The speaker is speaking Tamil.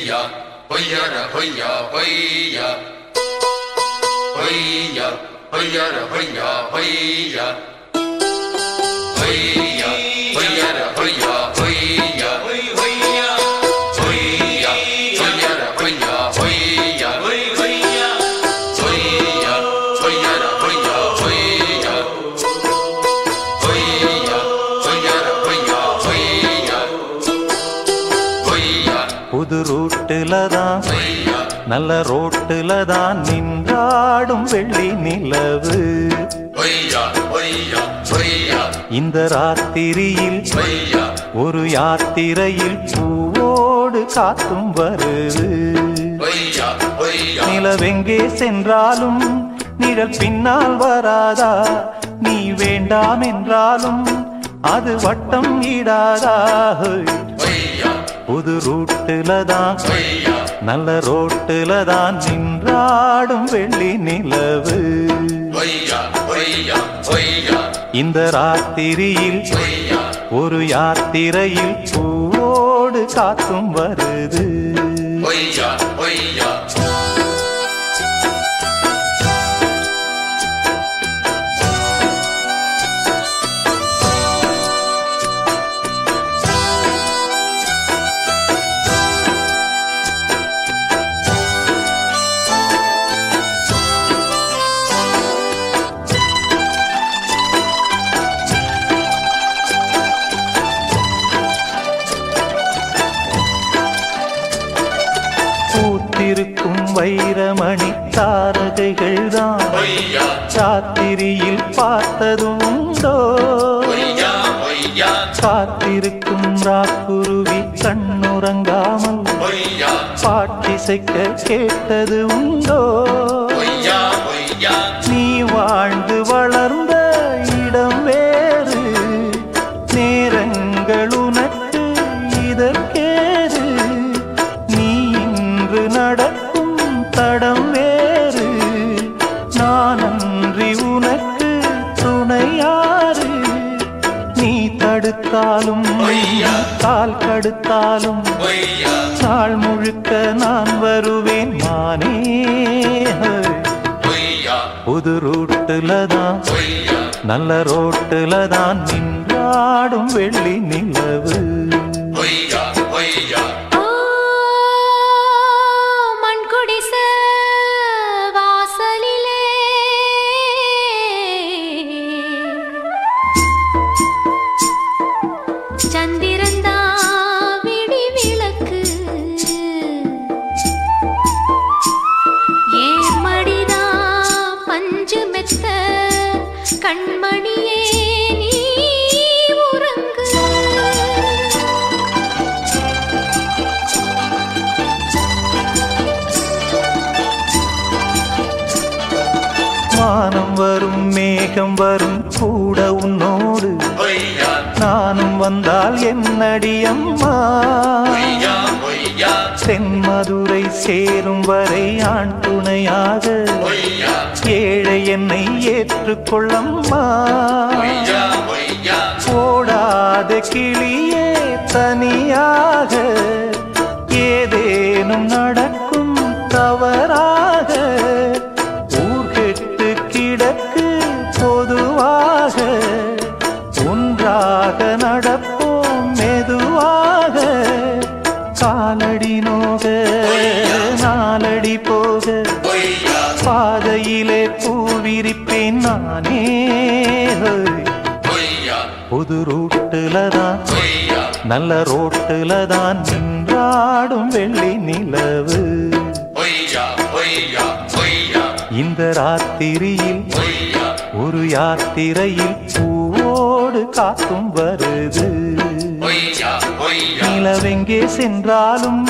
பொய்யா பொய்யர பொய்யா பொய்யா பொய்யா பொய்யர பொய்யா பொய்யா பொய்யா பொய்யர பொய்யா பொய்யா பொய்யா பொய்யர பொய்யா பொய்யா பொய்யா பொய்யர பொய்யா பொய்யா பொய்யா பொய்யர பொய்யா பொய்யா பொய்யா புது ரூட்டுல தான் நல்ல ரோட்டுல தான் நின்றாடும் வெள்ளி நிலவு. இந்த ராத்திரியில் ஒரு யாத்திரையில் பூவோடு காத்தும் வருது. நிலவெங்கே சென்றாலும் நிழல் பின்னால் வராதா? நீ வேண்டாம் என்றாலும் அது வட்டம் இடாதா? புது ரூட்டுல தான் நல்ல ரோட்டுல தான் நின்றாடும் வெள்ளி நிலவு. இந்த ராத்திரியில் ஒரு யாத்திரையில் பூவோடு காத்தும் வருது. பூத்திருக்கும் வைரமணி தாரகைகள் தான் ராத்திரியில் பார்த்ததும் உண்டோ? காத்திருக்கும் ராக்குருவி கண்ணுறங்காமல் பாட்டிசைக்க கேட்டது உண்டோ? நீ வாழ்ந்து வளர்ந்த இடம் வேறு, நேரங்கள் உனக்கு இதற்கேது. நீ இன்று நடக்கும் தடம் வேறு, நான் அன்றி உனக்கு துணையாறு. நீ தடுத்தாலும் கால் கடுத்தாலும் நாள் முழுக்க நான் வருவேன் மானே. புது ரூட்டுல தான் நல்ல ரோட்டுல தான் நின்றாடும் வெள்ளி நிலவு. சந்திரந்தா விடி விளக்கு ஏன் மடிதா பஞ்சு மெத்த கண்மணியே நீ உறங்கு. வானம் வரும் மேகம் வரும் கூட உன்னோடு நானும் வந்தால் என்னடி அம்மா? தென்மதுரை சேரும் வரை ஆண் துணையாக ஏழை என்னை ஏற்றுக்கொள்ளம்மா. ஓடாத கிளியே தனியாக ஏதேனும் நடக்கும் தவறாக ஊர்கெட்டு கிடக்கு பொதுவாக ஒன்றாக நடப்போம் மெதுவாக. காலடி நோக நாலடி போக பாதையிலே பூவிரிப்பேன் நானே. புது ரூட்டுல தான் நல்ல ரோட்டுல தான் நின்றாடும் வெள்ளி நிலவு. இந்த ராத்திரியில் ஒரு யாத்திரையில் பூவோடு காத்தும் வருது. நிலவெங்கே சென்றாலும்